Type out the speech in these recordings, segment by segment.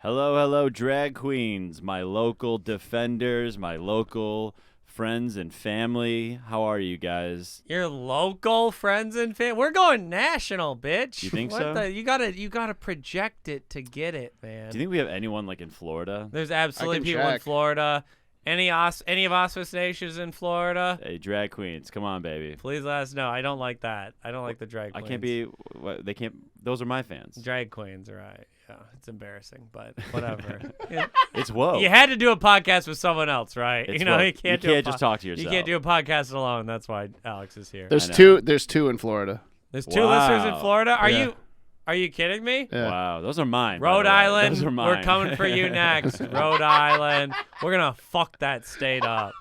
Hello, hello, drag queens, my local defenders, my local friends and family. How are you guys? Your local friends and family. We're going national, bitch. You think what so? You gotta project it to get it, man. Do you think we have anyone like in Florida? There's absolutely people in Florida. Any of Auspice Nations in Florida? Hey, drag queens, come on, baby. Please let us know. I don't like that. I don't like the drag queens. I can't be. They can't. Those are my fans. Drag queens, right? Yeah, it's embarrassing, but whatever. It's woke. You had to do a podcast with someone else, right? It's woke. you can't just talk to yourself. You can't do a podcast alone. That's why Alex is here. There's two in Florida. There's two listeners in Florida. Yeah. Are you kidding me? Yeah. Wow, those are mine. Rhode Island, those are mine. we're coming for you next. Rhode Island, we're gonna fuck that state up.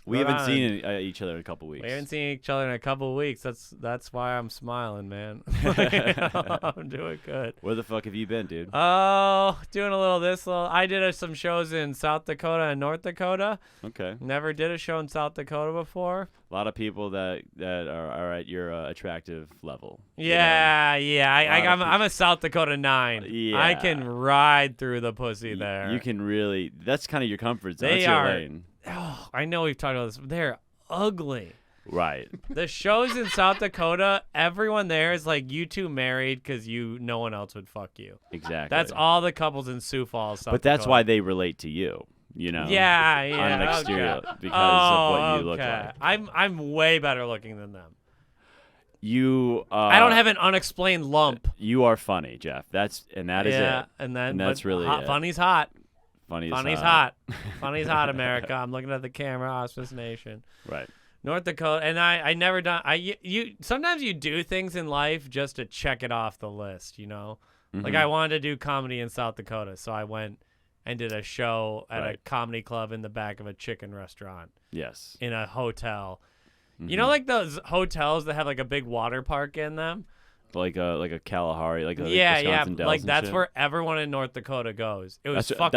We haven't seen each other in a couple weeks. We haven't seen each other in a couple weeks. That's why I'm smiling, man. I'm doing good. Where the fuck have you been, dude? Oh, doing a little. I did some shows in South Dakota and North Dakota. Okay. Never did a show in South Dakota before. A lot of people that are at your attractive level. Yeah. I'm a South Dakota 9. Yeah. I can ride through the pussy there. You can really. That's kind of your comfort zone. They That's your are. lane. Oh, I know we've talked about this. They're ugly. Right. The shows in South Dakota, everyone there is like, you two married because no one else would fuck you. Exactly. That's all the couples in Sioux Falls, South But that's Dakota. why they relate to you. You know. Yeah. On an exterior, okay. because of what you look like. I'm way better looking than them. You. I don't have an unexplained lump. You are funny, Jeff. That is it. And that's really it. Funny's hot. Funny's hot. Funny's hot, America. I'm looking at the camera, Auspice Nation. Right. North Dakota, and I never done. You sometimes you do things in life just to check it off the list, you know. Mm-hmm. Like I wanted to do comedy in South Dakota, so I went and did a show at a comedy club in the back of a chicken restaurant. Yes. In a hotel. Mm-hmm. You know, like those hotels that have like a big water park in them. Like a Kalahari, like yeah, Wisconsin Dells like and that's shit. where everyone in North Dakota goes. It was that's where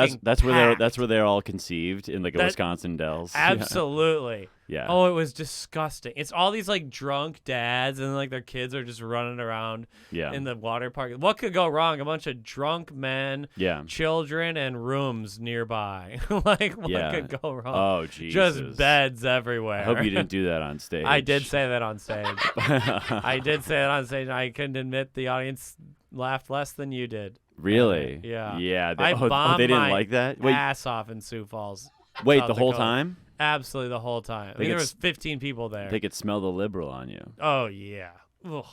packed. that's where they're all conceived in like a Wisconsin Dells. Absolutely. Yeah. Oh, it was disgusting. It's all these like drunk dads and like their kids are just running around in the water park. What could go wrong? A bunch of drunk men, children, and rooms nearby. Like what could go wrong? Oh, Jesus. Just beds everywhere. I hope you didn't do that on stage. I did say that on stage. I did say that on stage. I couldn't admit the audience laughed less than you did. Really? Yeah. Yeah. I bombed they didn't my like that? ass off in Sioux Falls. Wait, South the whole Dakota. time? Absolutely the whole time. I mean, there was 15 people there. They could smell the liberal on you. Oh, yeah. Ugh,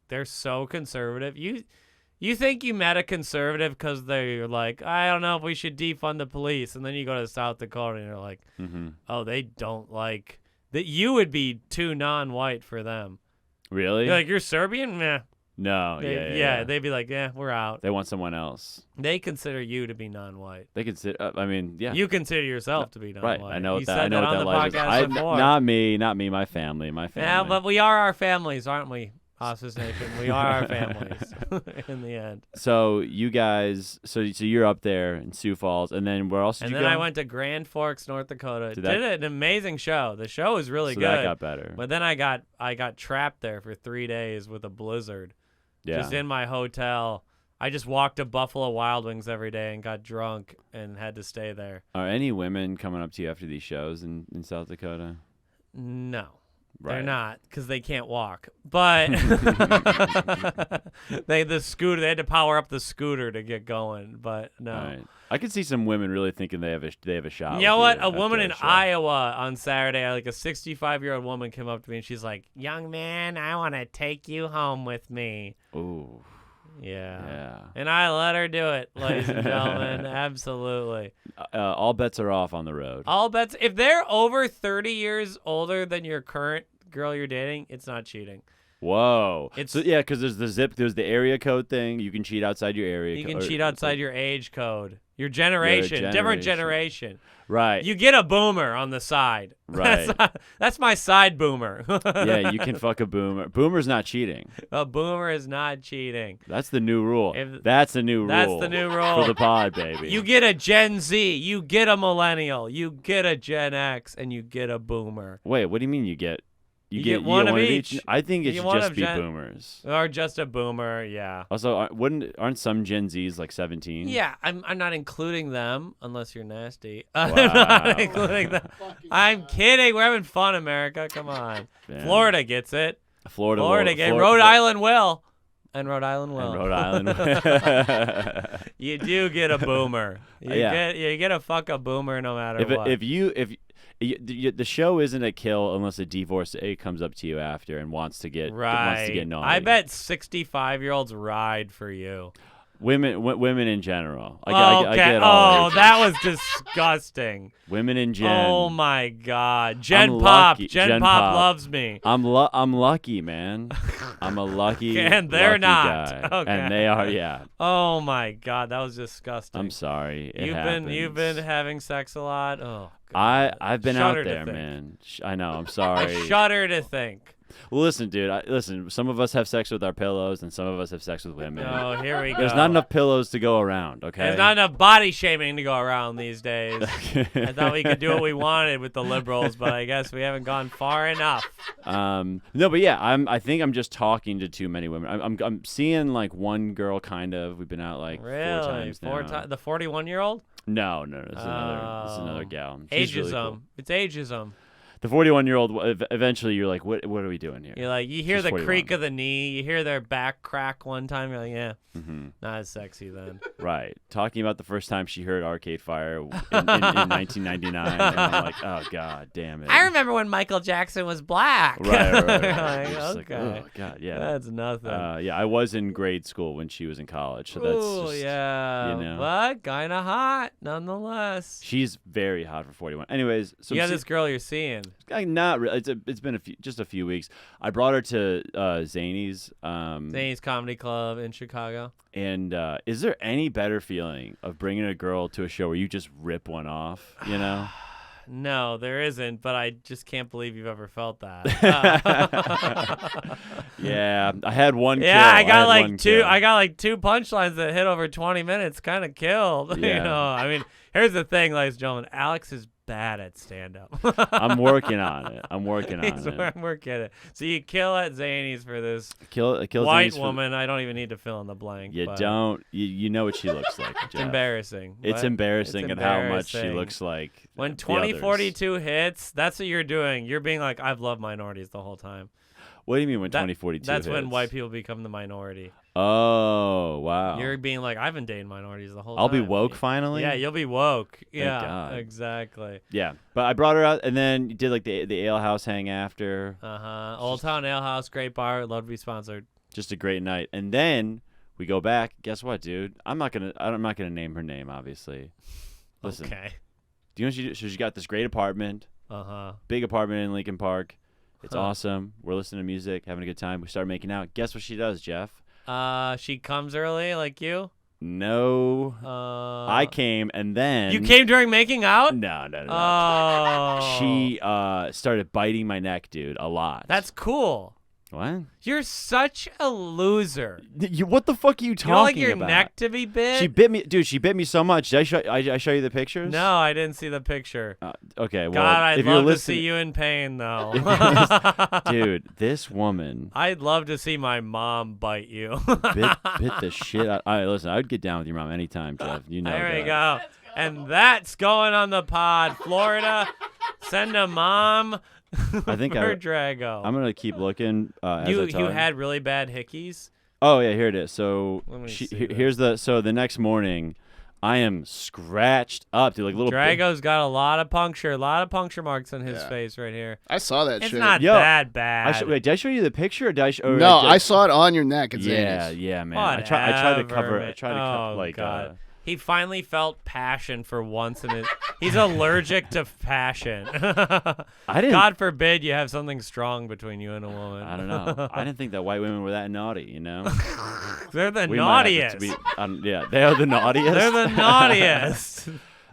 they're so conservative. You think you met a conservative because they're like, I don't know if we should defund the police. And then you go to South Dakota and you're like, oh, they don't like that. You would be too non-white for them. Really? You're like, you're Serbian? Nah. No. Yeah. They'd be like, yeah, we're out. They want someone else. They consider you to be non-white. They consider. I mean, yeah. You consider yourself to be non-white. Right. I know you that. said I know that what on that the lies. podcast before. Not me. My family. Yeah, but we are our families, aren't we? Auspice Nation. We are our families in the end. So you guys, so you're up there in Sioux Falls, and then where else did you go? And then I went to Grand Forks, North Dakota. Did an amazing show. The show was really good. That got better. But then I got trapped there for 3 days with a blizzard. Yeah. Just in my hotel. I just walked to Buffalo Wild Wings every day and got drunk and had to stay there. Are any women coming up to you after these shows in South Dakota? No. Right. They're not because they can't walk. But they had to power up the scooter to get going. But no. Right. I could see some women really thinking they have a shot. You know what? A woman in Iowa on Saturday, like a 65-year-old woman came up to me and she's like, "Young man, I want to take you home with me." Ooh. Yeah. And I let her do it, ladies and gentlemen. Absolutely. All bets are off on the road. All bets. If they're over 30 years older than your current girl you're dating, it's not cheating. Whoa. Because there's the area code thing. You can cheat outside your area. You can cheat outside your age code. Your generation. Different generation. Right. You get a boomer on the side. Right. That's my side boomer. Yeah, you can fuck a boomer. Boomer's not cheating. A boomer is not cheating. That's the new rule. That's the new rule. That's the new rule. For the pod, baby. You get a Gen Z. You get a millennial. You get a Gen X. And you get a boomer. Wait, what do you mean you get? You get one of each? each. I think it You should get one just of be Gen- boomers. Or just a boomer, yeah. Also, aren't some Gen Zs like 17? Yeah, I'm not including them unless you're nasty. Wow. I'm not including them. I'm kidding. We're having fun, America. Come on. Man. Florida gets it. Florida gets it. Rhode Island will. And Rhode Island will. And Rhode Island. You do get a boomer. You get a fuck a boomer no matter what. The show isn't a kill unless a divorcee comes up to you after and wants to get naughty. I bet 65-year-olds ride for you. Women in general. I get all ages. That was disgusting. Women in Gen. Oh my God, Gen I'm Pop. lucky. Gen Pop loves me. I'm lucky, man. I'm a lucky. And they're lucky not. guy. Okay. And they are. Yeah. Oh my God, that was disgusting. I'm sorry. You've been having sex a lot. Oh. God. I've been Shudder out to there, think. man. I know. I'm sorry. I shudder to think. Well, listen, dude. Listen. Some of us have sex with our pillows, and some of us have sex with women. Oh, here we go. There's not enough pillows to go around. Okay. There's not enough body shaming to go around these days. I thought we could do what we wanted with the liberals, but I guess we haven't gone far enough. No, but yeah, I think I'm just talking to too many women. I'm seeing like one girl kind of. We've been out like Really? 4 times now. The 41-year-old? No. This is another gal. She's really Ageism. cool. It's ageism. The 41-year-old. Eventually, you're like, what are we doing here? You're like, you hear She's the 41. creak of the knee, you hear their back crack one time. You're like, yeah, Mm-hmm. not as sexy then. Right. Talking about the first time she heard Arcade Fire in 1999, and I'm like, oh god, damn it. I remember when Michael Jackson was black. Right. Like, You're just like, okay. oh god, yeah. That's nothing. Yeah, I was in grade school when she was in college, so that's Ooh, just, yeah. you know. But kind of hot, nonetheless. She's very hot for 41. Anyways, so You got this girl you're seeing. not really. It's been just a few weeks. I brought her to Zany's. Zany's Comedy Club in Chicago. And is there any better feeling of bringing a girl to a show where you just rip one off? You know. No, there isn't, but I just can't believe you've ever felt that. Yeah, I had one. Yeah, kill. I got like one two. kill. I got like 2 punchlines that hit over 20 minutes. Kind of killed. Yeah. You know, I mean, here's the thing, ladies and gentlemen. Alex is bad at stand-up. I'm working on it. I'm working on it. We're kidding. So you kill at Zany's for this Kill white Zany's for- woman. I don't even need to fill in the blank. You but don't. You know what she looks like. It's Jeff. embarrassing. It's What? embarrassing It's at how much she embarrassing. looks like. When the others. 2042 hits, that's what you're doing. You're being like, I've loved minorities the whole time. What do you mean when That- 2042 That's when hits? white people become the minority. Oh wow. You're being like, I've been dating minorities the whole I'll time. be woke finally. Yeah, you'll be woke. Yeah, God. exactly. Yeah, but I brought her out, and then you did like the ale house hang after. Old Town Ale House, great bar. Love to be sponsored. Just a great night, and then we go back. Guess what, dude? I'm not gonna name her name, obviously. Listen, Okay. do you know what she did? So she got this great apartment, big apartment in Lincoln Park. It's awesome. We're listening to music, having a good time. We start making out. Guess what she does, Jeff? She comes early like you. No, I came, and then You came during making out? No. Oh. She started biting my neck, dude, a lot. That's cool. what? You're such a loser. What the fuck are you You talking don't like your about? neck to be bit? She bit me, dude. She bit me so much. Did I show you the pictures? No, I didn't see the picture. Okay. Well, God, I'd if you're love to listening, see you in pain, though. dude. This woman I'd love to see my mom bite you. bit the shit out. All right, listen. I'd get down with your mom anytime, Jeff. You know There that. we go. And that's going on the pod. Florida, send a mom I think for Drago. I'm gonna keep looking. As I you talk. had really bad hickeys? Oh yeah, here it is. So Let me see here's the next morning, I am scratched up, dude. Like little. Drago's got a lot of puncture marks on his face right here. I saw that It's shit. not Yo, that bad. Wait, did I show you the picture? Or did I? No, I saw it on your neck. It's Yeah, Zany's. yeah, man. I tried to cover. Whatever, I tried to man. cover like. God. He finally felt passion for once in his. He's allergic to passion. I didn't. God forbid you have something strong between you and a woman. I don't know. I didn't think that white women were that naughty. You know. They're the We might have naughtiest. to yeah, they are the naughtiest. They're the naughtiest.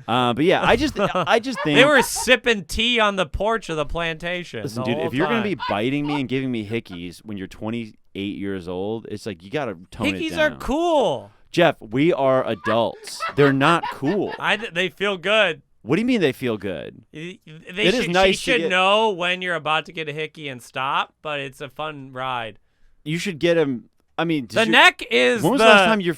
But yeah, I just think They were sipping tea on the porch of the plantation. Listen, the dude, whole if you're gonna time. be biting me and giving me hickeys when you're 28 years old, it's like you gotta tone it hickeys down. are cool. Jeff, we are adults. They're not cool. They feel good. What do you mean they feel good? She should know when you're about to get a hickey and stop, but it's a fun ride. You should get him. I mean, neck is. When was the last time your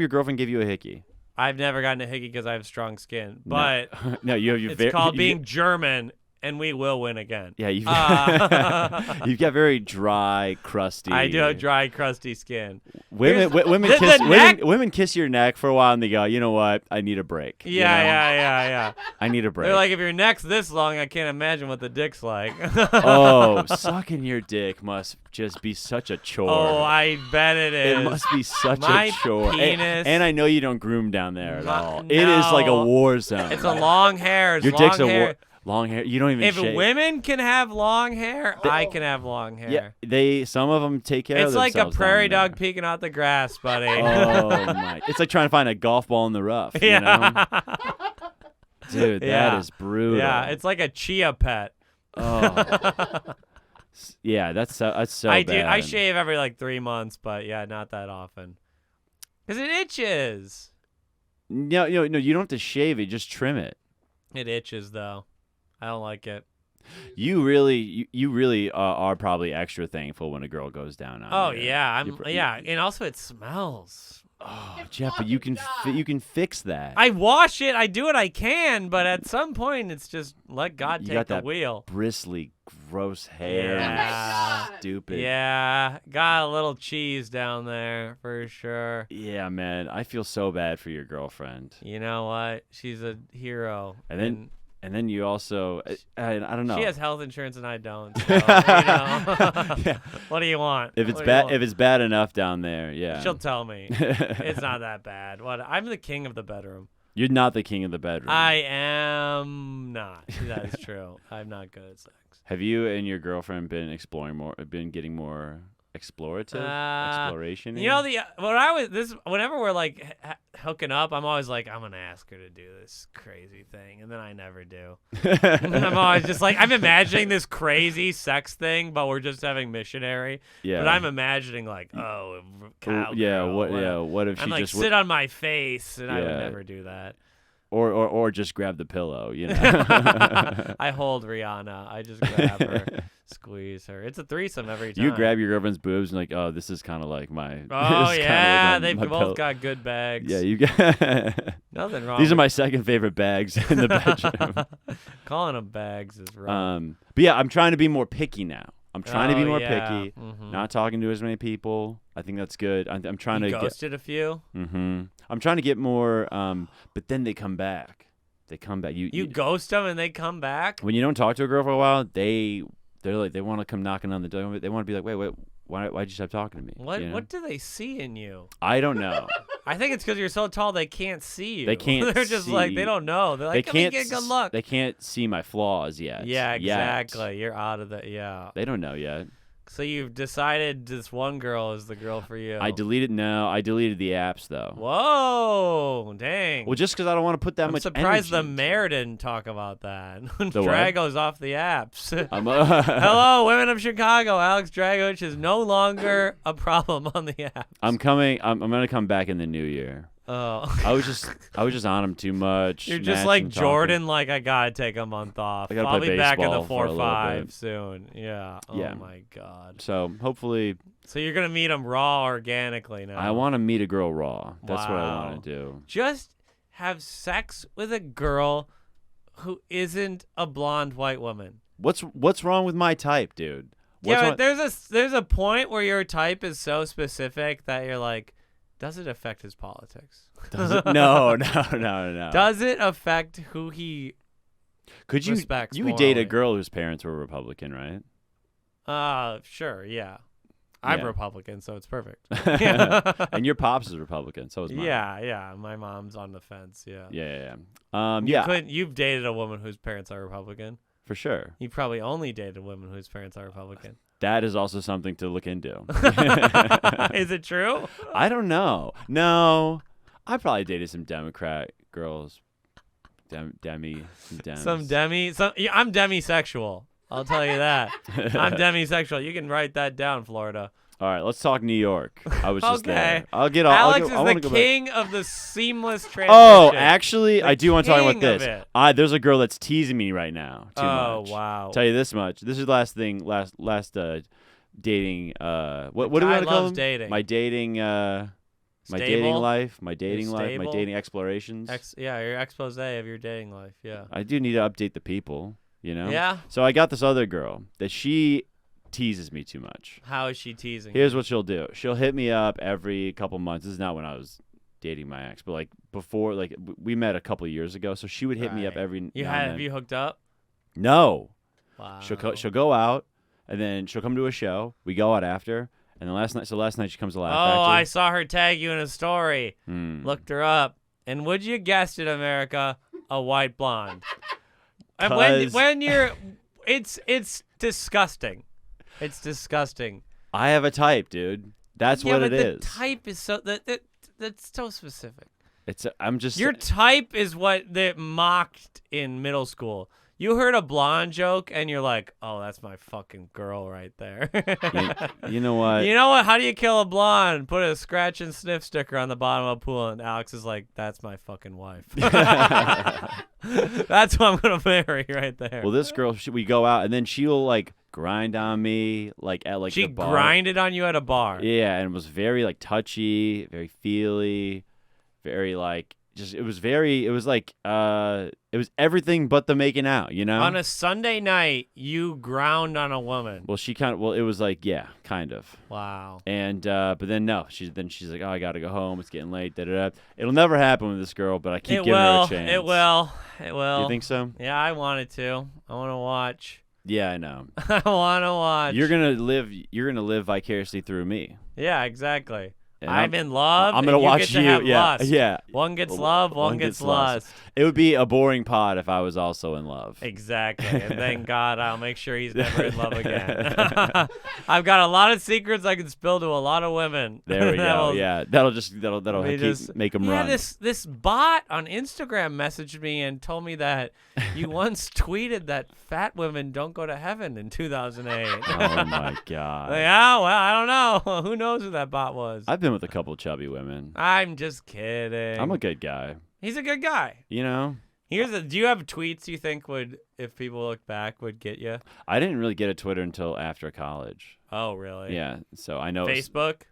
girlfriend gave you a hickey? I've never gotten a hickey because I have strong skin, but no, it's called being German, and we will win again. Yeah, you've got very dry, crusty. I do have dry, crusty skin. Women kiss your neck for a while and they go, you know what? I need a break. Yeah. I need a break. They're like, if your neck's this long, I can't imagine what the dick's like. Oh, sucking your dick must just be such a chore. Oh, I bet it is. It must be such a chore. Penis. And I know you don't groom down there at all. No. It is like a war zone. It's a long hair. Your dick's a war. Long hair. You don't even shave. If women can have long hair, I can have long hair. Yeah, some of them take care of themselves. It's like a prairie dog peeking out the grass, buddy. Oh my! It's like trying to find a golf ball in the rough. You know? Dude, that is brutal. Yeah, it's like a chia pet. Oh. Yeah, that's so bad. I shave every like 3 months, but yeah, not that often. Because it itches. No, you don't have to shave it. Just trim it. It itches though. I don't like it. You really are probably extra thankful when a girl goes down on you. Yeah, and also it smells. Oh, Jeff, but you can fix that. I wash it. I do what I can, but at some point it's just let God take the wheel. Bristly, gross hair. Yeah. Stupid. Yeah, got a little cheese down there for sure. Yeah, man, I feel so bad for your girlfriend. You know what? She's a hero. And then you also, I don't know. She has health insurance and I don't. So, yeah. What do you want? If it's bad enough down there, yeah. She'll tell me. It's not that bad. I'm the king of the bedroom. You're not the king of the bedroom. I am not. That is true. I'm not good at sex. Have you and your girlfriend been getting more exploration? You know, whenever we're like hooking up, I'm always like, I'm gonna ask her to do this crazy thing, and then I never do. I'm always just like, I'm imagining this crazy sex thing, but we're just having missionary. Yeah. But I'm imagining like, cowgirl. What if she I'm like, just sit on my face, and I would never do that. Or just grab the pillow, you know. I hold Rihanna. I just grab her, squeeze her. It's a threesome every time. You grab your girlfriend's boobs and like, oh, this is kind of like my. Oh yeah, like they've both pillow. got good bags. Yeah, you got. Nothing wrong. These are my second favorite bags in the bedroom. Calling them bags is wrong. But yeah, I'm trying to be more picky now. I'm trying to be more picky. Mm-hmm. Not talking to as many people. I think that's good. I'm trying to ghosted a few. Mm-hmm. I'm trying to get more. But then they come back. You ghost them and they come back. When you don't talk to a girl for a while, they're like they want to come knocking on the door. They want to be like, wait, why'd you stop talking to me? What do they see in you? I don't know. I think it's because you're so tall they can't see you. They can't. They're just like they don't know. They're like, they can't get good luck. They can't see my flaws yet. Yeah, exactly. You're out of the They don't know yet. So you've decided this one girl is the girl for you. I deleted the apps though. Whoa, dang. Well, just because I don't want to put that much energy. I'm surprised the mayor didn't talk about that. Drago's off the apps. Hello, women of Chicago. Alex Dragovich is no longer a problem on the apps. I'm gonna come back in the new year. Oh. I was just on him too much. You're just like Jordan, like I gotta take a month off. I'll be back in the 4-5 soon. Yeah. Oh my God. So hopefully. So you're gonna meet him raw organically now. I want to meet a girl raw. That's what I want to do. Just have sex with a girl who isn't a blonde white woman. What's wrong with my type, dude? But there's a point where your type is so specific that you're like, does it affect his politics? Does it? No. Does it affect who he respects? You would date a girl whose parents were Republican, right? Sure, yeah. I'm Republican, so it's perfect. And your pops is Republican, so is mine. Yeah. My mom's on the fence, yeah. Yeah. You've dated a woman whose parents are Republican? For sure. You probably only dated women whose parents are Republican. That is also something to look into. Is it true? I don't know. No. I probably dated some Democrat girls. I'm demisexual. I'll tell you that. I'm demisexual. You can write that down, Florida. All right, let's talk New York. I was just Okay. there. Alex is the king of the seamless transition. Oh, actually, I do want to talk about king of this. it. There's a girl that's teasing me right now. Too much. Oh, wow. Tell you this much. This is the last thing. Last dating. What do we guy want to call loves them? dating. My dating. My dating Stable? life. My dating life. My Stable? dating explorations. Your expose of your dating life. Yeah. I do need to update the people. You know. Yeah. So I got this other girl that she teases me too much. How is she teasing? Here's what she'll do. She'll hit me up every couple months. This is not when I was dating my ex, but like before, like we met a couple of years ago. So she would hit me up every now and then. Have you hooked up? No. Wow. She'll go out, and then she'll come to a show. We go out after, and then last night she comes to Laugh Factory. Oh, I saw her tag you in a story. Looked her up, and would you guessed it, America, a white blonde. And when you're, it's disgusting. It's disgusting. I have a type, dude. That's what it is. The type is so that's so specific. I'm just your type is what they mocked in middle school. You heard a blonde joke and you're like, "Oh, that's my fucking girl right there." You know what? You know what? How do you kill a blonde? Put a scratch and sniff sticker on the bottom of a pool, and Alex is like, "That's my fucking wife." That's who I'm gonna marry right there. Well, this girl, we go out, and then she'll like grind on me, like at like she the bar. grinded on you at a bar. Yeah, and it was very like touchy, very feely, very like just it was like it was everything but the making out, you know? On a Sunday night, you ground on a woman. Well, it was like, yeah, kind of. Wow. And but then no, she's like, "Oh, I got to go home. It's getting late." It'll never happen with this girl, but I keep giving her a chance. It will. You think so? Yeah, I want it to. I want to watch. Yeah, I know. I want to watch. You're going to live vicariously through me. Yeah, exactly. And I'm in love. I'm gonna watch get to have lust. Yeah. One gets love, one gets lust. It would be a boring pod if I was also in love. Exactly. And thank God I'll make sure he's never in love again. I've got a lot of secrets I can spill to a lot of women. There we go. Yeah, that'll make them run. This bot on Instagram messaged me and told me that you once tweeted that fat women don't go to heaven in 2008. Oh my God. Yeah, well, I don't know. Who knows who that bot was? I've been with a couple chubby women. I'm just kidding. I'm a good guy. He's a good guy. You know? Do you have tweets you think would, if people look back, would get you? I didn't really get a Twitter until after college. Oh, really? Yeah. So I know. Facebook?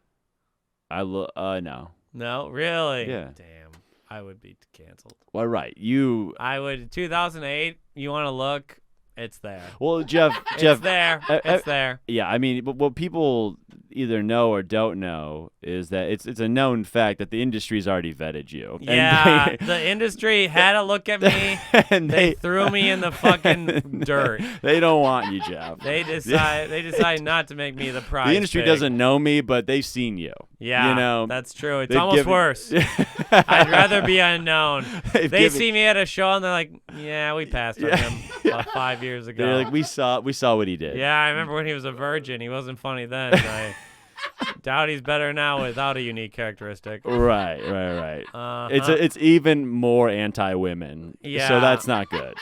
No. No, really? Yeah. Damn. I would be canceled. Well, right. I would. 2008. You want to look? It's there. Well, Jeff. It's there. It's there. Yeah, I mean, what people either know or don't know is that it's a known fact that the industry's already vetted you. Yeah, the industry had a look at me, and they threw me in the fucking dirt. They don't want you, Jeff. They decide not to make me the prize. The industry doesn't know me, but they've seen you. Yeah, you know, that's true. It's almost worse. I'd rather be unknown. They see me at a show and they're like, "Yeah, we passed on him about 5 years ago." They're like, "We saw what he did." Yeah, I remember when he was a virgin. He wasn't funny then. I doubt he's better now without a unique characteristic. Right. It's even more anti-women. Yeah. So that's not good.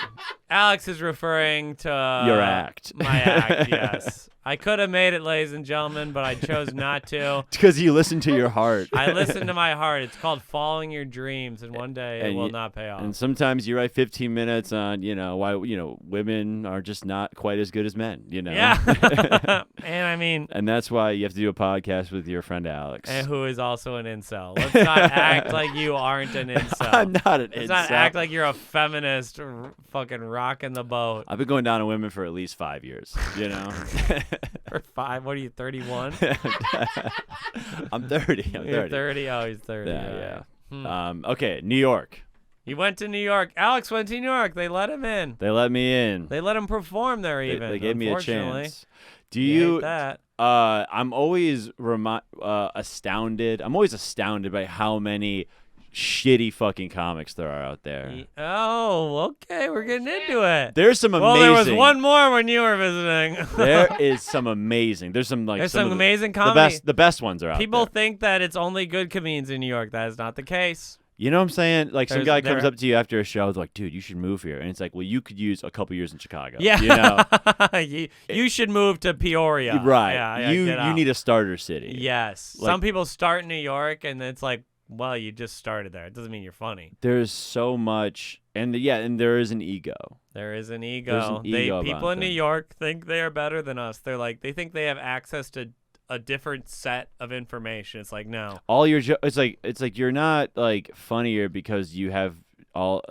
Alex is referring to your act. My act, yes. I could have made it, ladies and gentlemen, but I chose not to. Because you listen to your heart. I listen to my heart. It's called following your dreams, and one day it will not pay off. And sometimes you write 15 minutes on, why, women are just not quite as good as men, Yeah. And I mean. And that's why you have to do a podcast with your friend Alex. And who is also an incel. Let's not act like you aren't an incel. I'm not an incel. Let's not act like you're a feminist fucking rocking the boat. I've been going down on women for at least 5 years, For 5? What are you, 31? I'm 30. You're 30? Oh, he's 30. Yeah. Okay, New York. He went to New York. Alex went to New York. They let him in. They let me in. They let him perform there even. They gave me a chance. Do you hate that? I'm always astounded. I'm always astounded by how many shitty fucking comics there are out there. Oh, okay. We're getting into it. There's some amazing. Well, there was one more when you were visiting. There is some amazing. There's some amazing comedy. The best ones are out People there. think that it's only good comedians in New York. That is not the case. You know what I'm saying? Like some guy comes there- up to you after a show, they're like, dude, you should move here. And it's like, well, you could use a couple years in Chicago. Yeah. You know? you should move to Peoria. Right. Yeah, you get out. need a starter city. Yes. Like- Some people start in New York, and it's like, well, you just started there. It doesn't mean you're funny. There's so much. And and there is an ego. There is an ego. There's an ego People about in New them. York think they are better than us. They're like, they think they have access to a different set of information. It's like, no. All your it's like you're not like funnier because you have all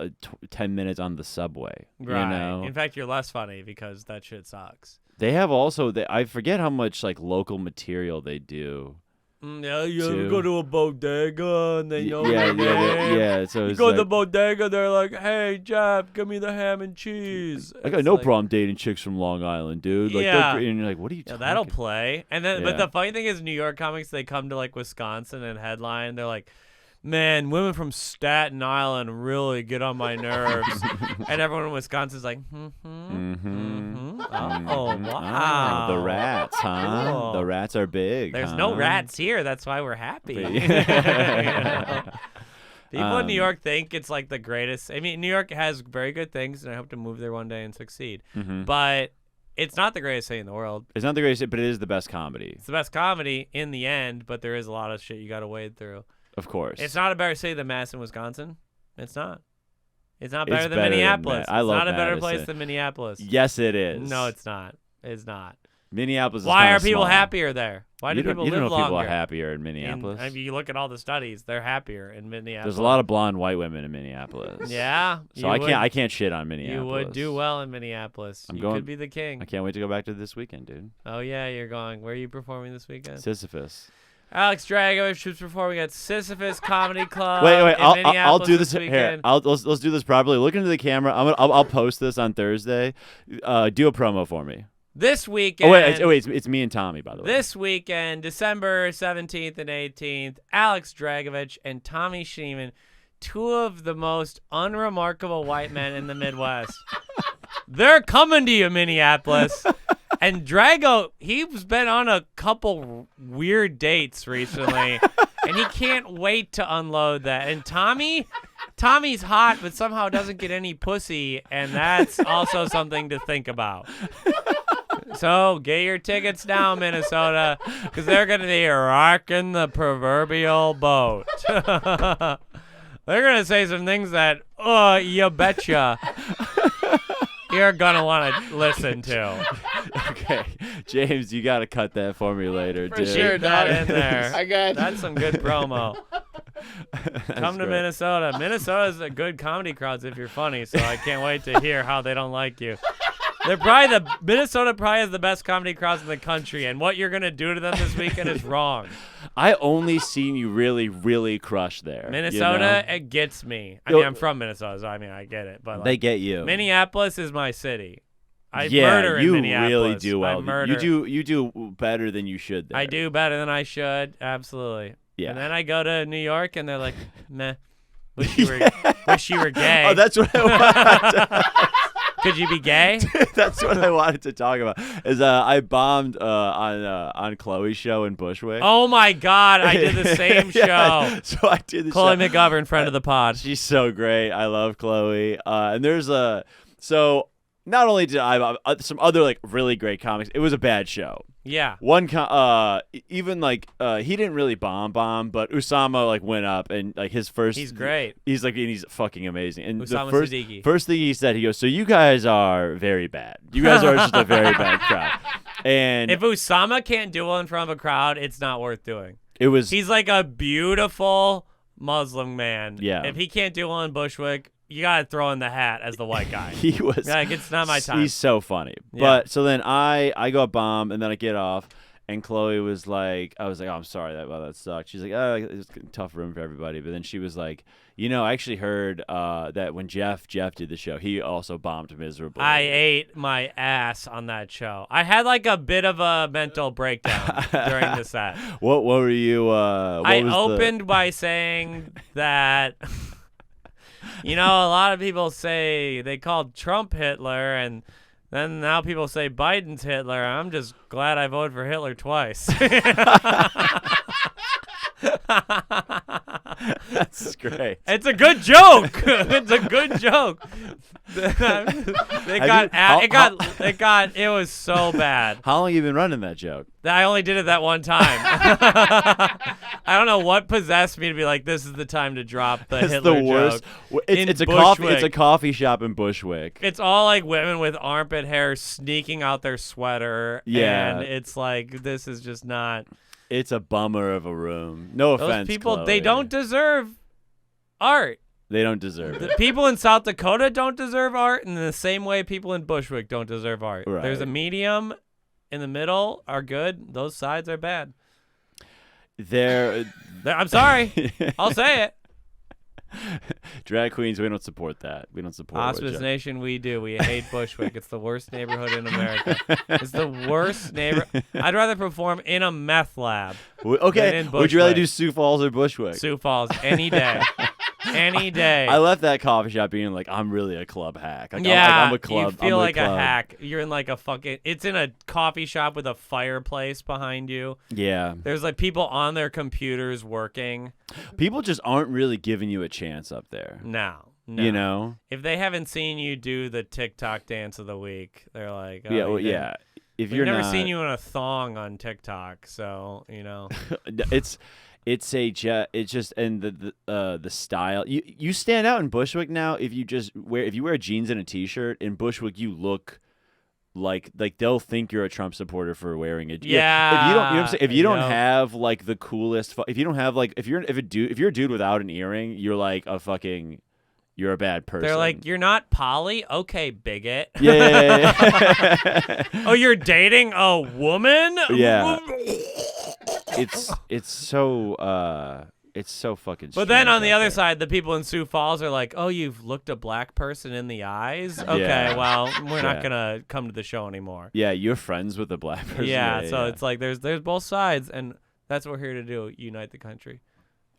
10 minutes on the subway. Right. You know? In fact, you're less funny because that shit sucks. They have also I forget how much like local material they do. Yeah, you ever Too. go to a bodega and they know yeah, your name? yeah. So You it's go to like, the bodega, they're like, hey, Jeff, give me the ham and cheese. I got It's no like, problem dating chicks from Long Island, dude. Like, they're Yeah. great. And you're like, what are you Yeah, talking? that'll play. And then, but Yeah. the funny thing is, New York comics, they come to like Wisconsin and headline. They're like, man, women from Staten Island really get on my nerves. And everyone in Wisconsin's like, oh, wow. The rats, huh? Cool. The rats are big. There's huh? no rats here. That's why we're happy. Yeah. You know? People in New Um, York think it's like the greatest. I mean, New York has very good things, and I hope to move there one day and succeed. Mhm. But it's not the greatest thing in the world. It's not the greatest, but it is the best comedy, It's the best comedy in the end, but there is a lot of shit you got to wade through. of course. It's not a better city than Madison, Wisconsin. It's not. It's not better It's than better than Minneapolis. I love It's not a better Madison. place than Minneapolis. Yes, it is. No, it's not. It's not. Minneapolis. Is Why kinda are people small. happier there? Why do you don't, people you don't live know longer? people are happier in Minneapolis. I mean, you look at all the studies; they're happier in Minneapolis. There's a lot of blonde white women in Minneapolis. Yeah. So you I can't shit on Minneapolis. You would do well in Minneapolis. I'm You going- could be the king. I can't wait to go back to this weekend, dude. Oh yeah, you're going. Where are you performing this weekend? Sisyphus. Alex Dragovich is performing at Sisyphus Comedy Club. Wait, in I'll Minneapolis do this this here. weekend. Let's do this properly. Look into the camera. I'll post this on Thursday. Do a promo for me. This weekend. Oh wait, it's me and Tommy, by the way. This weekend, December 17th and 18th, Alex Dragovich and Tommy Sheeman, two of the most unremarkable white men in the Midwest. They're coming to you, Minneapolis. And Drago, he's been on a couple weird dates recently, and he can't wait to unload that. And Tommy's hot, but somehow doesn't get any pussy, and that's also something to think about. So get your tickets now, Minnesota, because they're going to be rocking the proverbial boat. They're going to say some things that, you betcha, you're going to want to listen to. Okay, James, you got to cut that for me later, For dude. sure, Keep that dog. in there. I got That's some good promo. That's Come to great. Minnesota. Minnesota's a good comedy crowd if you're funny, so I can't wait to hear how they don't like you. Minnesota probably has the best comedy crowds in the country, and what you're gonna do to them this weekend is wrong. I only seen you really, really crush there. Minnesota, you know? it gets me. I Yo- mean, I'm from Minnesota, so I mean, I get it. But like, They get you. Minneapolis is my city. I yeah, murder in you Minneapolis. really do I well. murder. You do better than you should there. I do better than I should. Absolutely. Yeah. And then I go to New York, and they're like, meh. Wish you were gay. Oh, that's what I wanted. Could you be gay? That's what I wanted to talk about. Is I bombed on Chloe's show in Bushwick. Oh my God! I did the same Yeah, show. so I did the Chloe show. McGovern, friend of the pod. She's so great. I love Chloe. And there's so not only did I some other like really great comics. It was a bad show. Yeah. One even like he didn't really bomb, but Usama like went up and like his first. He's great. He's like, and he's fucking amazing. And Usama the Siddiqui. first thing he said, he goes, "So you guys are very bad. You guys are just a very bad crowd." And If Usama can't do well in front of a crowd, it's not worth doing. it was He's like a beautiful Muslim man. Yeah. If he can't do well in Bushwick, you gotta throw in the hat as the white guy. he was Like, it's not my time. He's so funny. Yeah. But so then I go bomb and then I get off. And Chloe was like, I was like, oh, I'm sorry that sucked. She's like, oh, it's a tough room for everybody. But then she was like, I actually heard that when Jeff did the show, he also bombed miserably. I ate my ass on that show. I had like a bit of a mental breakdown during the set. What were you? I opened by saying that, a lot of people say they called Trump Hitler, and then now people say Biden's Hitler. I'm just glad I voted for Hitler twice. That's great. It's a good joke. It's a good joke. It was so bad. How long have you been running that joke? I only did it that one time. I don't know what possessed me to be like, this is the time to drop the Hitler the worst. joke. It's a coffee shop in Bushwick. It's all like women with armpit hair sneaking out their sweater. Yeah. And it's like, this is just not. It's a bummer of a room. No offense, Those people, Chloe. they don't deserve art. They don't deserve The it. people in South Dakota don't deserve art in the same way people in Bushwick don't deserve art. Right. There's a medium in the middle are good. Those sides are bad. I'm sorry. I'll say it. Drag queens, we don't support that. We don't support Hospice Nation, we do. We hate Bushwick. It's the worst neighborhood in America. It's the worst neighborhood. I'd rather perform in a meth lab. Okay. than in Would you rather Bushwick. do Sioux Falls or Bushwick? Sioux Falls any day. Any day. I left that coffee shop being like, I'm really a club hack. Like, yeah, I'm a club. you feel I'm like a club. hack. You're in like a fucking. It's in a coffee shop with a fireplace behind you. Yeah. There's like people on their computers working. People just aren't really giving you a chance up there. No. You know? If they haven't seen you do the TikTok dance of the week, they're like, oh, Yeah. Well, you didn't. yeah. If We've you're never not, seen you in a thong on TikTok, so you know. it's just and the style. You stand out in Bushwick now if you wear jeans and a t-shirt. In Bushwick, you look like they'll think you're a Trump supporter for wearing it. Yeah. If you don't, you know what I'm saying? If you don't Yep. have like the coolest, if you don't have like if you're a dude without an earring, you're like you're a bad person. They're like, you're not poly? Okay, bigot. Yeah. Oh, you're dating a woman? Yeah. It's so fucking. But then on the strange out other there. side, the people in Sioux Falls are like, oh, you've looked a black person in the eyes? Okay, Yeah. well, we're not Yeah. going to come to the show anymore. Yeah, you're friends with a black person. Yeah, so it's like there's both sides, and that's what we're here to do, unite the country.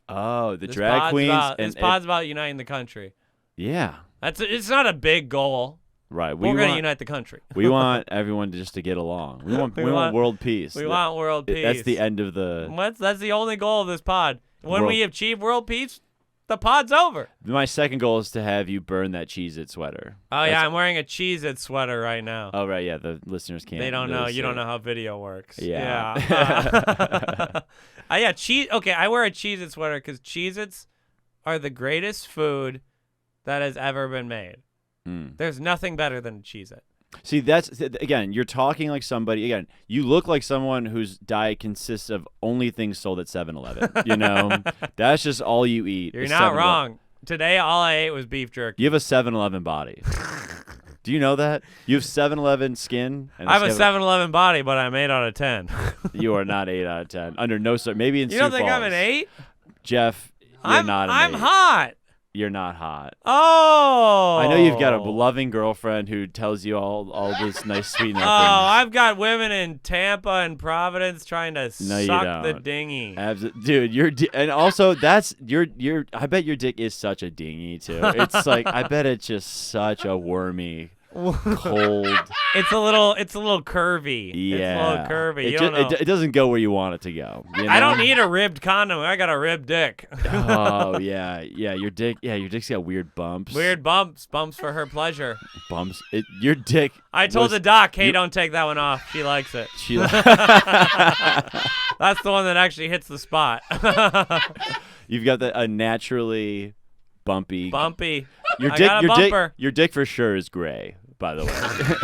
the This drag pod's queens. about- And this pod's about uniting the country. yeah, It's not a big goal. right. We're going to unite the country. We want everyone to get along. We want world peace. We want world peace. That's the end of the. That's the only goal of this pod. When World- we achieve world peace, the pod's over. My second goal is to have you burn that Cheez-It sweater. Oh, yeah, I'm wearing a Cheez-It sweater right now. Oh right, yeah. The listeners can't. They don't know. really You see don't it. know how video works. Yeah. Yeah. Okay, I wear a Cheez-It sweater because Cheez-Its are the greatest food that has ever been made. Mm. There's nothing better than a Cheez-It. See, again, you're talking like somebody. Again, you look like someone whose diet consists of only things sold at 7-Eleven. You know, that's just all you eat. You're is not 7-Eleven. wrong. Today, all I ate was beef jerky. You have a 7-Eleven body. Do you know that? You have 7-Eleven skin. And I have a 7-Eleven body, but I'm 8 out of 10. You are not 8 out of 10. Under no circumstances. Maybe in You don't Sioux think I'm Falls. an 8? Jeff, you're not an 8. I'm hot. You're not hot. Oh. I know you've got a loving girlfriend who tells you all this nice sweet nothing. Oh, I've got women in Tampa and Providence trying to No, you suck the don't. dinghy. Dude, and also that's your. I bet your dick is such a dingy too. It's like I bet it's just such a wormy, cold. It's a little curvy. Yeah, It's a little curvy. It, You don't know. it doesn't go where you want it to go. You know? I don't need a ribbed condom. I got a ribbed dick. Oh yeah. Your dick's got weird bumps. Weird bumps for her pleasure. bumps. Your dick. I told was- the doc, hey, don't take that one off. She likes it. She. That's the one that actually hits the spot. You've got a naturally bumpy. Bumpy. Your I dick. got a bumper. Your dick for sure is gray. By the way.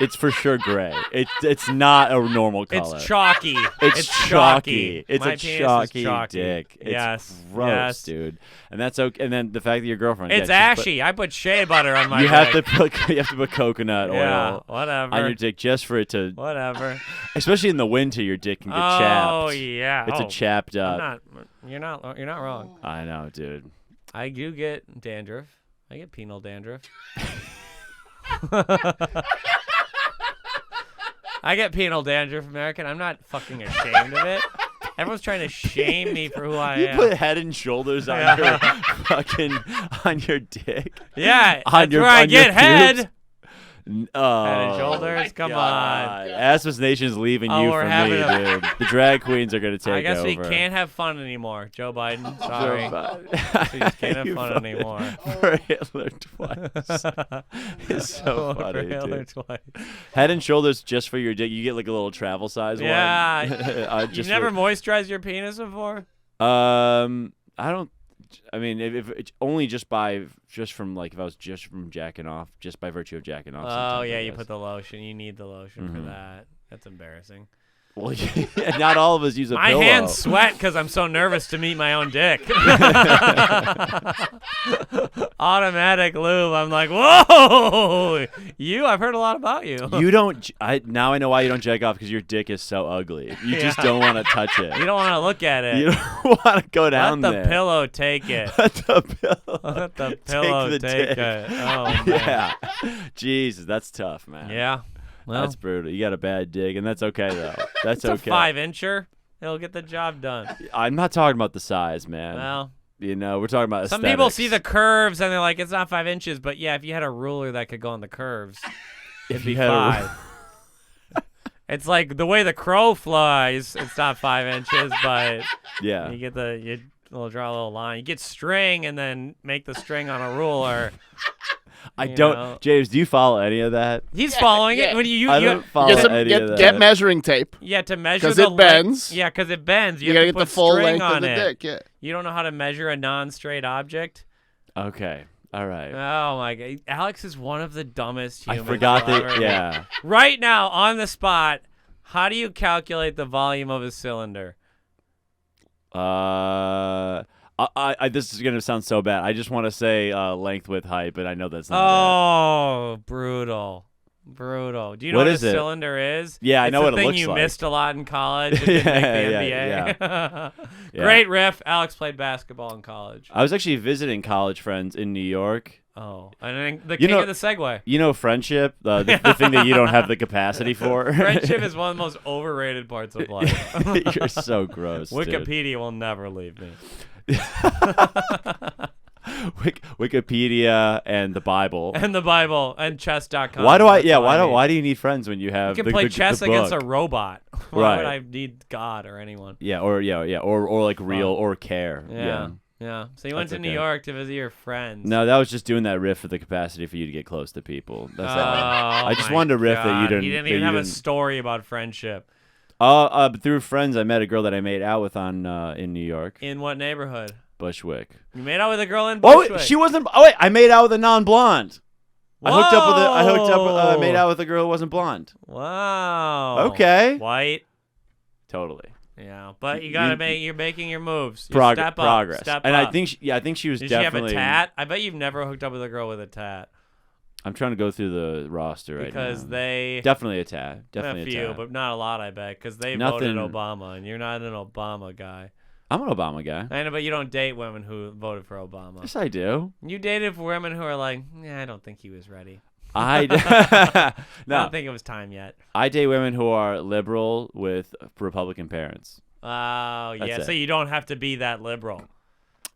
It's for sure gray. It's not a normal color. It's chalky. It's chalky. It's My a penis is chalky chalky. dick. It's Yes. gross, Yes. dude. And that's okay. And then the fact that your girlfriend. It's yeah, she's ashy. I put shea butter on my you have to dick. put coconut Yeah, oil whatever. on your dick just for it to, Whatever. especially in the winter, your dick can get chapped. Oh yeah. It's oh, a chapped up. You're not wrong. I know, dude. I do get dandruff. I get penal dandruff. I get penal dandruff, American. I'm not fucking ashamed of it. Everyone's trying to shame me for who I You am. put Head and Shoulders on your fucking on your dick. Yeah, On that's your- where I on your get head. pubes? Oh, Head and Shoulders? my Come God. on. Asmus Nation's leaving Oh, you we're for me, having a- dude. The drag queens are gonna take over. I guess we can't have fun anymore. Joe Biden, sorry. We just can't have You fun voted anymore. For Hitler twice. It's so For funny, Hitler dude. twice. Head and Shoulders just for your dick. You get like a little travel size Yeah. one. You've Just never moisturized your penis before? I don't. I mean, if it's only just from like if I was just from jacking off, just by virtue of jacking off. Oh, sometimes, yeah, I you guess. put the lotion. You need the lotion for Mhm. that. That's embarrassing. Well, yeah, not all of us use a My pillow. hands sweat because I'm so nervous to meet my own dick. Automatic lube. I'm like, whoa, I've heard a lot about you. You don't. Now I know why you don't jack off because your dick is so ugly. You just don't want to touch it. You don't want to look at it. You don't want to go down Let the there. pillow take it. Let the pillow. Let the pillow the take dick. it. Oh, man. Yeah. Jesus, that's tough, man. Yeah. Well, That's brutal. You got a bad dick, and that's okay though. That's it's okay. a 5-incher. It'll get the job done. I'm not talking about the size, man. Well, You know, we're talking about some aesthetics. people see the curves and they're like, it's not 5 inches. But yeah, if you had a ruler that could go on the curves, it'd be you had a 5. It's like the way the crow flies. It's not 5 inches, but Yeah. you get you'll draw a little line. You get string and then make the string on a ruler. I you don't. know. James, do you follow any of that? He's following yeah. it. When you I don't follow Get, some, any get, of that. get measuring tape. yeah, to measure 'Cause the it bends. Yeah, because it bends. You have gotta to get the put full string length on of the it. dick. Yeah. You don't know how to measure a non-straight object. Okay. All right. Oh my god, Alex is one of the dumbest I humans. forgot you'll that. ever meet. Yeah. Right now, on the spot, how do you calculate the volume of a cylinder? This is gonna sound so bad. I just want to say length, width, height, but I know that's not Oh, brutal. Brutal. Do you know What what is a it? cylinder is? Yeah, I It's know the what it thing looks you like. missed a lot in college. It didn't make the Yeah, NBA. Yeah. Great riff. Alex played basketball in college. I was actually visiting college friends in New York. Oh, and then the You king know- of the segue. You know, friendship, the thing that you don't have the capacity for. Friendship is one of the most overrated parts of life. You're so gross. dude. Wikipedia will never leave me. Wikipedia and the Bible. And the Bible and chess.com. Why do I? That's Yeah. what I need. Why do you need friends when you have? You can the, play the, chess the against a book? robot. Why Right. would I need God or anyone? Yeah. Or like real or care. Yeah. Yeah. So you went That's to New okay. York to visit your friends. No, that was just doing that riff for the capacity for you to get close to people. That's all. Oh, I just my wanted to riff that you God. didn't. He didn't that even you have a didn't- story about friendship. But through friends, I met a girl that I made out with in New York, In what neighborhood? Bushwick. You made out with a girl in Oh, Bushwick. she wasn't. Oh wait, I made out with a non-blonde. I hooked up with a. I hooked up. Whoa. Made out with a girl who wasn't blonde. Wow. Okay. White. Totally. Yeah, but you gotta you're making your moves. You Progress. step up. Progress. Step and up. I think. I think she was Did definitely. she have a tat? I bet you've never hooked up with a girl with a tat I'm trying to go through the roster right now. because they Definitely a tat. Definitely a a few, tat. but not a lot. I bet because they Nothing- voted Obama, and you're not an Obama guy. I'm an Obama guy. I know, but you don't date women who voted for Obama. Yes, I do. You dated women who are like, I don't think he was ready. I I no. don't think it was time yet. I date women who are liberal with Republican parents. Oh, yeah. That's So it. you don't have to be that liberal.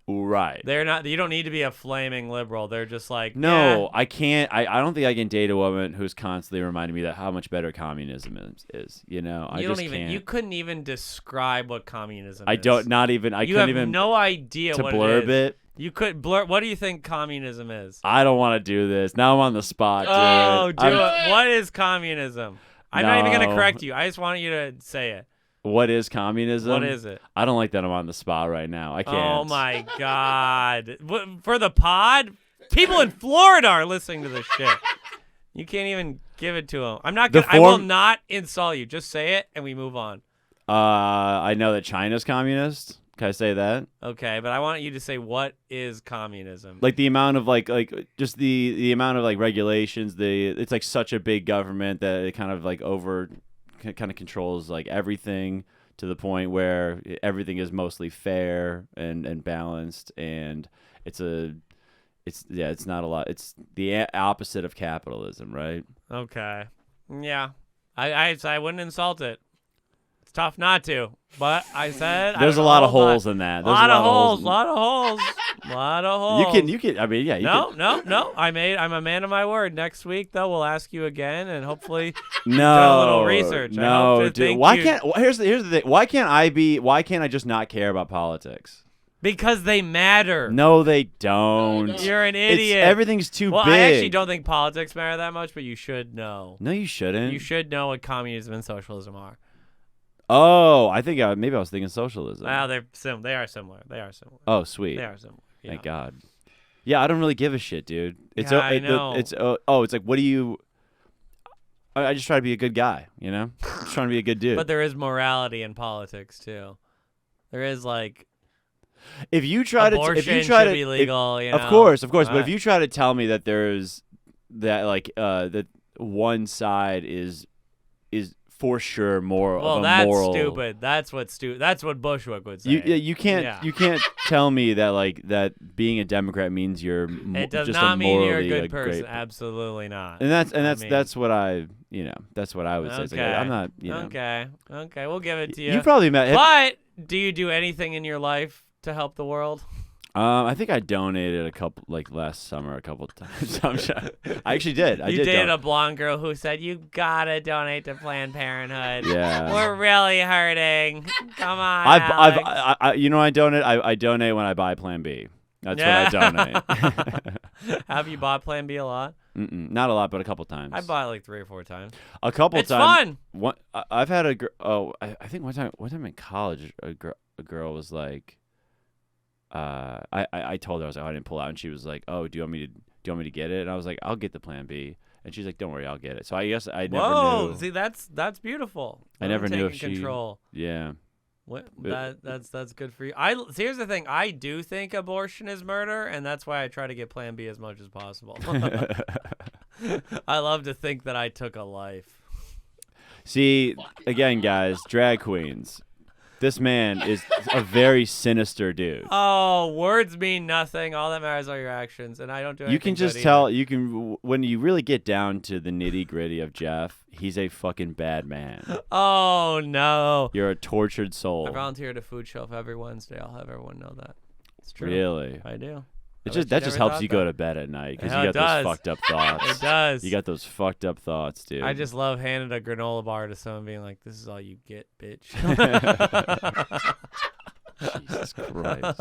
Right. They're not. You don't need to be a flaming liberal. They're just like, No, I can't. I don't think I can date a woman who's constantly reminding me that how much better communism is. You know, yeah. I You just don't even. can't. You couldn't even describe what communism I is. don't. Not even. I You couldn't have even no idea to what blurb it is. it. You could blur. What do you think communism is? I don't want to do this. Now I'm on the spot, dude. Oh, do I'm- it. What is communism? I'm not even gonna No. correct you. I just want you to say it. What is communism? What is it? I don't like that I'm on the spot right now. I can't. Oh my God! For the pod, people in Florida are listening to this shit. You can't even give it to them. I'm not The gonna. I will form- not insult you. Just say it, and we move on. I know that China's communist. Can I say that? Okay, but I want you to say what is communism. Like the amount of like just the amount of like regulations. It's like such a big government that it kind of like kind of controls like everything to the point where everything is mostly fair and balanced, and it's not a lot. It's the opposite of capitalism, right? Okay. Yeah. I wouldn't insult it. It's tough not to. But I said there's a lot of holes in that. A There's lot of holes. in- Lot of holes. Lot of holes. You can. I mean, yeah. You No, can. no. I'm a man of my word. Next week, though, we'll ask you again, and hopefully No, done a little research. I hope no, to dude. think Why you- can't? Here's the thing. Why can't I just not care about politics? Because they matter. No, they don't. You're an idiot. Everything's too well, big. I actually don't think politics matter that much, but you should know. No, you shouldn't. You should know what communism and socialism are. Oh, I think maybe I was thinking socialism. Well, they are similar. They are similar. Oh, sweet. They are similar. Yeah. Thank God. Yeah, I don't really give a shit, dude. It's Yeah, I know. it's like, what do you? I just try to be a good guy, you know. Just trying to be a good dude. But there is morality in politics too. There is like if you try abortion should be legal. you know? of course. But Right. if you try to tell me that there's that one side is for sure more well, of a that's moral. stupid. That's what Bushwick would say. You can't tell me that that being a Democrat means you're It does just not mean you're a morally good person. great. Absolutely not. And that's mean- that's what I that's what I would say. It's like, Okay. I'm not Okay, we'll give it to you. You probably met. But do you do anything in your life to help the world? I think I donated last summer a couple times. I actually did. I You did. dated a blonde girl who said you gotta donate to Planned Parenthood. Yeah. We're really hurting. Come on. I you know I donate. I donate when I buy Plan B. That's what I donate. Have you bought Plan B a lot? Not a lot, but a couple times. I bought it like 3 or 4 times. A couple It's times. fun. I've had a girl. Oh, I think one time in college, a girl was like, I told her, I was like, oh, I didn't pull out, and she was like, oh, do you want me to get it? And I was like, I'll get the Plan B, and she's like, don't worry, I'll get it. So I guess I never knew. See, that's beautiful. I never knew if Taking she. control. Yeah. What, that's good for you. Here's the thing. I do think abortion is murder, and that's why I try to get Plan B as much as possible. I love to think that I took a life. See, again, guys, drag queens. This man is a very sinister dude. Oh, words mean nothing. All that matters are your actions, and I don't do anything You can just good tell. either. You can when you really get down to the nitty gritty of Jeff. He's a fucking bad man. Oh no! You're a tortured soul. I volunteer at a food shelf every Wednesday. I'll have everyone know that. It's true. Really? I do. That I bet you just never helps thought you that. go to bed at night because Yeah, you it got does. those fucked up thoughts. It does. You got those fucked up thoughts, dude. I just love handing a granola bar to someone, being like, "This is all you get, bitch." Jesus Christ.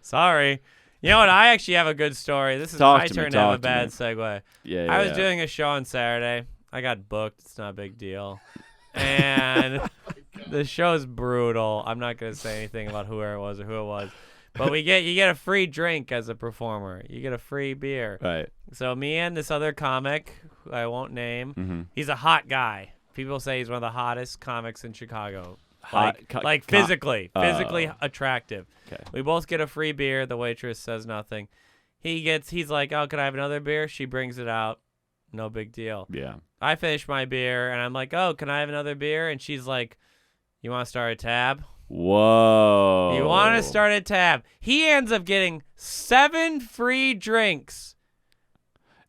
Sorry. You know what? I actually have a good story. This is Talk my to me, turn to have a talk to bad me. segue. Yeah. I was doing a show on Saturday. I got booked. It's not a big deal. And the show's brutal. I'm not going to say anything about who it was or who it was. But you get a free drink as a performer. You get a free beer. Right. So me and this other comic, who I won't name, Mm-hmm. he's a hot guy. People say he's one of the hottest comics in Chicago. Hot. Physically Oh. attractive. Okay. We both get a free beer. The waitress says nothing. He's like, oh, can I have another beer? She brings it out. No big deal. Yeah. I finish my beer, and I'm like, oh, can I have another beer? And she's like, you want to start a tab? Whoa. You want to start a tab? He ends up getting 7 free drinks.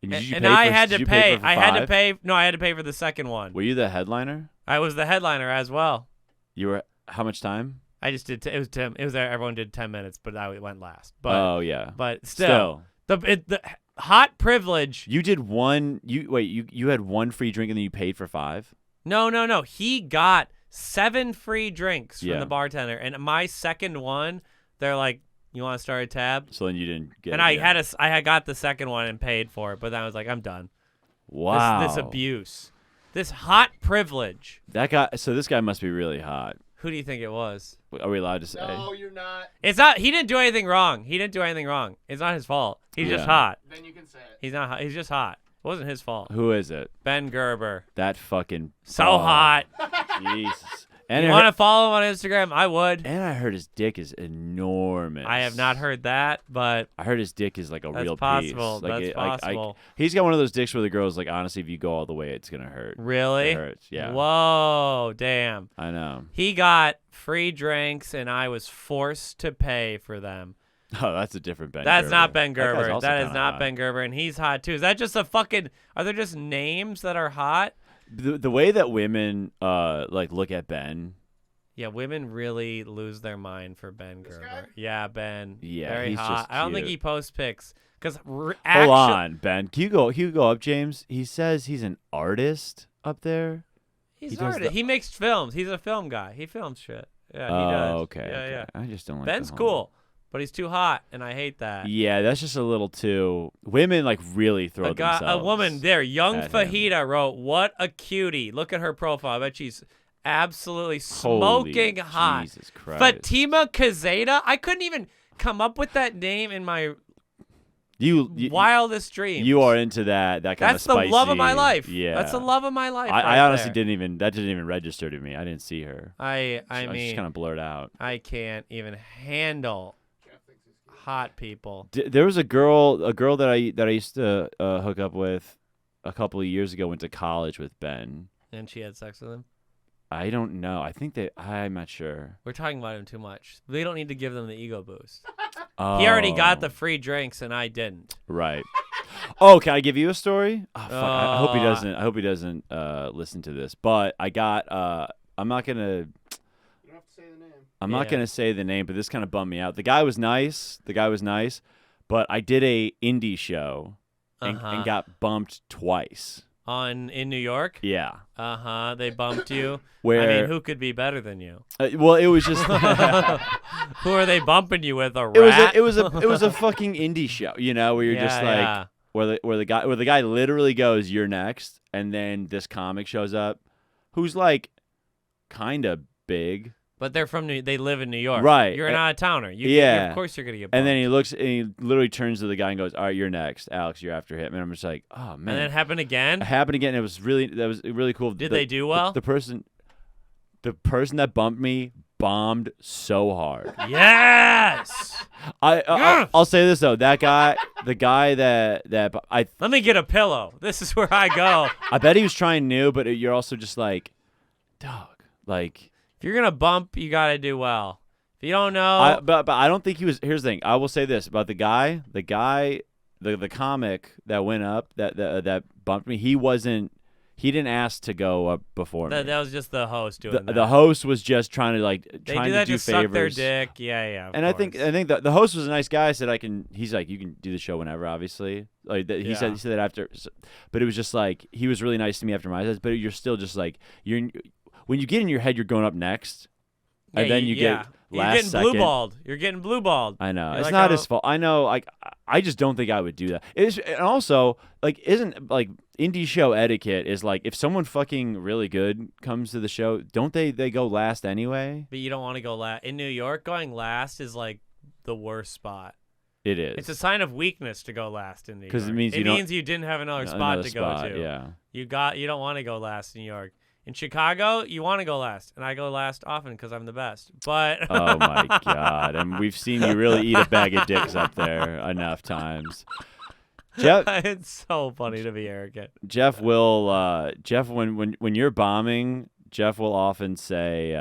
And, did you And pay I for- had did to you pay. for I had to 5? pay. No, I had to pay for the second one. Were you the headliner? I was the headliner as well. You were. How much time? I just did. It was 10. It was there. Everyone did 10 minutes, but I went last. But Oh yeah. but still. The hot privilege. You did one. You had one free drink and then you paid for 5. No. He got 7 free drinks from Yeah. the bartender, and my second one, they're like, "You want to start a tab?" So then you didn't get. And it, I yeah. had got the second one and paid for it, but then I was like, "I'm done." Wow. This abuse, this hot privilege. That guy. So this guy must be really hot. Who do you think it was? Are we allowed to say? No, you're not. It's not. He didn't do anything wrong. It's not his fault. He's just Yeah. hot. Then you can say it. He's not hot. He's just hot. It wasn't his fault. Who is it? Ben Gerber. That fucking. So ball. hot. Jesus. And You I want to heard, follow him on Instagram? I would. and I heard his dick is enormous. I have not heard that, but I heard his dick is like a that's real possible. piece. Like That's possible. He's got one of those dicks where the girl's like, honestly, if you go all the way, it's gonna hurt. Really? It hurts. Yeah. Whoa, damn. I know. He got free drinks, and I was forced to pay for them. Oh, that's a different Ben. That's Gerber. not Ben That guy's Gerber. also That is kinda not hot. Ben Gerber, and he's hot too. Is that just a fucking? Are there just names that are hot? the way that women like look at Ben. Yeah, women really lose their mind for Ben Gerber. Yeah, Ben. Yeah, very he's hot. just I don't think cute. he posts pics because Hold on, Ben. Can you go up, James? He says he's an artist up there. He's He an does artist. the- He makes films. He's a film guy. He films shit. Yeah, he Oh, does. okay. Yeah, okay. yeah. I just don't like. Ben's the cool, but he's too hot, and I hate that. Yeah, that's just a little too. Women like really throw A woman there, young at him. Fajita wrote, "What a cutie! Look at her profile. I bet she's absolutely Holy smoking hot." Jesus Christ. Fatima Kazeda. I couldn't even come up with that name in my you wildest dreams. you are into that kind That's of the spicy. love of my life. Yeah, That's the love of my life. I right honestly there. didn't even register to me. I didn't see her. I I was mean, just kind of blurred out. I can't even handle hot people. There was a girl that I used to hook up with a couple of years ago. Went to college with Ben. And she had sex with him. I don't know. I think I'm not sure. We're talking about him too much. They don't need to give them the ego boost. Oh, He already got the free drinks, and I didn't. right. Oh, can I give you a story? Oh, fuck. I hope he Uh, doesn't. I hope he doesn't listen to this. But I got. I'm not gonna. You don't have to say the name. I'm not Yeah. gonna say the name, but this kind of bummed me out. The guy was nice. But I did a indie show and got bumped twice. In New York. Yeah. They bumped you. Where? I mean, who could be better than you? Well, it was just. Who are they bumping you with? A rat? it was a fucking indie show, where you're just like yeah. where the guy literally goes, "You're next," and then this comic shows up, who's like, kind of big. But they're from they live in New York. Right. You're an out of towner. Yeah. Of course you're gonna get. And then bumped. he looks and he literally turns to the guy and goes, "All right, you're next, Alex. You're after him." And I'm just like, "Oh man." And then it happened again. It happened again. That was really cool. Did they do well? The person that bumped me bombed so hard. Yes. I'll say this though. That guy, the guy that I Let me get a pillow. This is where I go. I bet he was trying new, but you're also just like, dog, like. If you're gonna bump, you gotta do well. If you don't know, But I don't think he was. Here's the thing. I will say this about the comic that went up that bumped me. He didn't ask to go up before me. that was just the host doing that. The host was just trying to They trying do that to do to suck their favors. dick. Yeah. of And I think course. that the host was a nice guy. I said he's like, you can do the show whenever, obviously. Like he Yeah. said that after, but it was just like he was really nice to me after my test. But you're still just like when you get in your head, you're going up next, Yeah, and then you get You're last getting second. blue balled. You're getting blue balled. I know You're it's like, not oh. his fault. I know, like I just don't think I would do that. And also isn't indie show etiquette is like if someone fucking really good comes to the show, don't they go last anyway? But you don't want to go last. In New York, going last is like the worst spot. It is. It's a sign of weakness to go last in New York. 'Cause it means you didn't have another spot another to spot, go to. Yeah. You don't want to go last in New York. In Chicago, you want to go last, and I go last often because I'm the best. But Oh my god! And we've seen you really eat a bag of dicks up there enough times. Jeff, it's so funny to be arrogant. Jeff will Jeff when you're bombing, Jeff will often say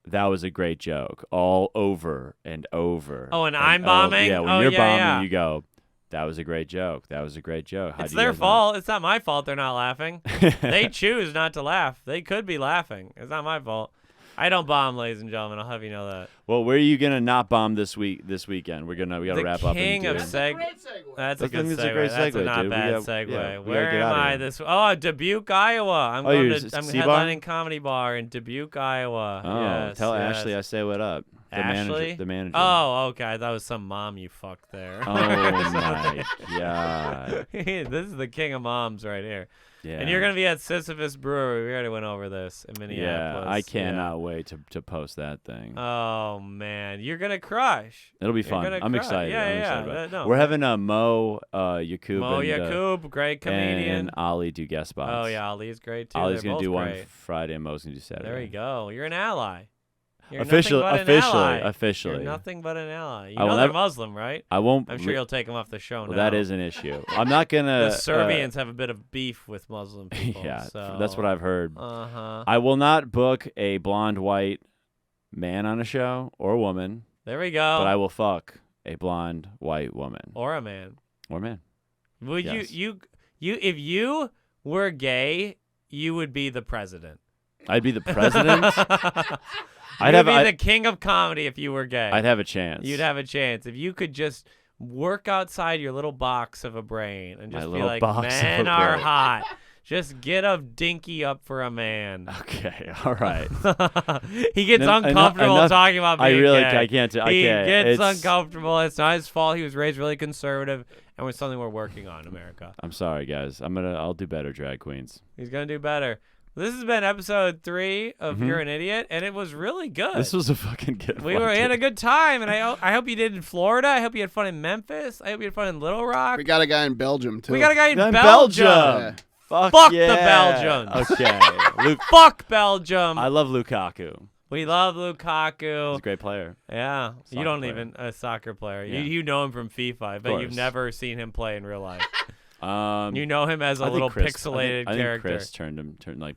that was a great joke all over and over. Oh, and I'm bombing? Yeah, when Oh, you're yeah, bombing, yeah. you go, that was a great joke. That was a great joke. It's their fault. It's not my fault they're not laughing. They choose not to laugh. They could be laughing. It's not my fault. I don't bomb, ladies and gentlemen. I'll have you know that. Well, where are you gonna not bomb this weekend? We gotta wrap up. The king of Great seg. segue. That's I a good think segue. it's a great That's a segue, not dude. bad We segue. gotta get Where am out of I? here. This Dubuque, Iowa. I'm Oh, going you're to. I'm C-Bar? headlining Comedy Bar in Dubuque, Iowa. Oh, yes, tell yes. Ashley I say what up. The Ashley? The manager. Oh, okay. That was some mom you fucked there. Oh my god. This is the king of moms right here. Yeah. And you're going to be at Sisyphus Brewery. We already went over this in Minneapolis. Yeah, I cannot wait to post that thing. Oh, man. You're going to crush. It'll be You're fun. gonna I'm cry. excited. Yeah, I'm yeah, excited about it. no. We're having a Mo Yakub Mo and, Yakub, great comedian. and Ali do guest spots. Oh, yeah. Ali's great, too. Ali's They're gonna both do one great. Friday and Mo's gonna do Saturday. There you go. You're an ally. You're Officially, nothing but an ally. officially. You're nothing but an ally. You I will know they're never- Muslim, right? I won't. I'm sure you'll take them off the show Well, now. that is an issue. I'm not gonna. The Serbians have a bit of beef with Muslim people. yeah, so. that's what I've heard. Uh-huh. I will not book a blonde white man on a show or woman, There we go. but I will fuck a blonde white woman Or a man. or man. Would Yes. you if you were gay you would be the president. I'd be the president. You'd be the king of comedy if you were gay. I'd have a chance. You'd have a chance if you could just work outside your little box of a brain and just be like, men are hot. Just get a dinky up for a man. Okay, all right. He gets uncomfortable talking about being gay. I can't. He gets uncomfortable. It's not his fault. He was raised really conservative, and it's something we're working on, America. I'm sorry, guys. I'll do better, drag queens. He's gonna do better. This has been episode 3 of You're an Idiot, and it was really good. This was a fucking good one. We had a good time, and I hope you did in Florida. I hope you had fun in Memphis. I hope you had fun in Little Rock. We got a guy in Belgium, too. We got a guy in Belgium. Yeah. Fuck yeah. The Belgians. Okay. Fuck Belgium. I love Lukaku. We love Lukaku. He's a great player. Yeah. Soccer you don't player. even a soccer player. Yeah. You know him from FIFA, but you've course. never seen him play in real life. You know him as a little pixelated I think character. Chris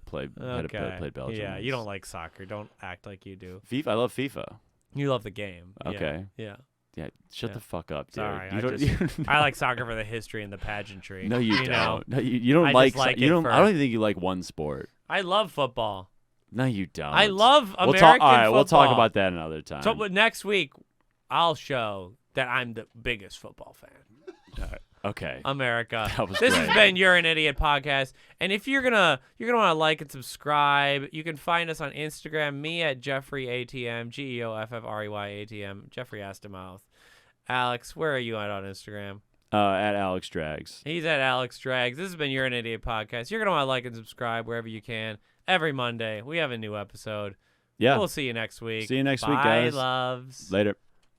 played Belgium. Yeah, you don't like soccer. Don't act like you do. FIFA. I love FIFA. You love the game. Okay. Yeah. Yeah, shut the fuck up, dude. Sorry, You I like soccer for the history and the pageantry. No, you don't. Know? No, you don't I like. just like you it don't. for- I don't even think you like one sport. I love football. No, you don't. I love American All right, football. we'll talk about that another time. So but next week, I'll show that I'm the biggest football fan. Okay. America. That was This great. has been You're an Idiot podcast. And if you're gonna want to like and subscribe, you can find us on Instagram, me at Geoffrey ATM, Geoffrey ATM, Geoffrey Astamouth. Alex, where are you at on Instagram? At Alex Drags. He's at Alex Drags. This has been You're an Idiot podcast. You're gonna want to like and subscribe wherever you can. Every Monday, we have a new episode. Yeah. We'll see you next week. See you next week, Bye, guys. loves. Later.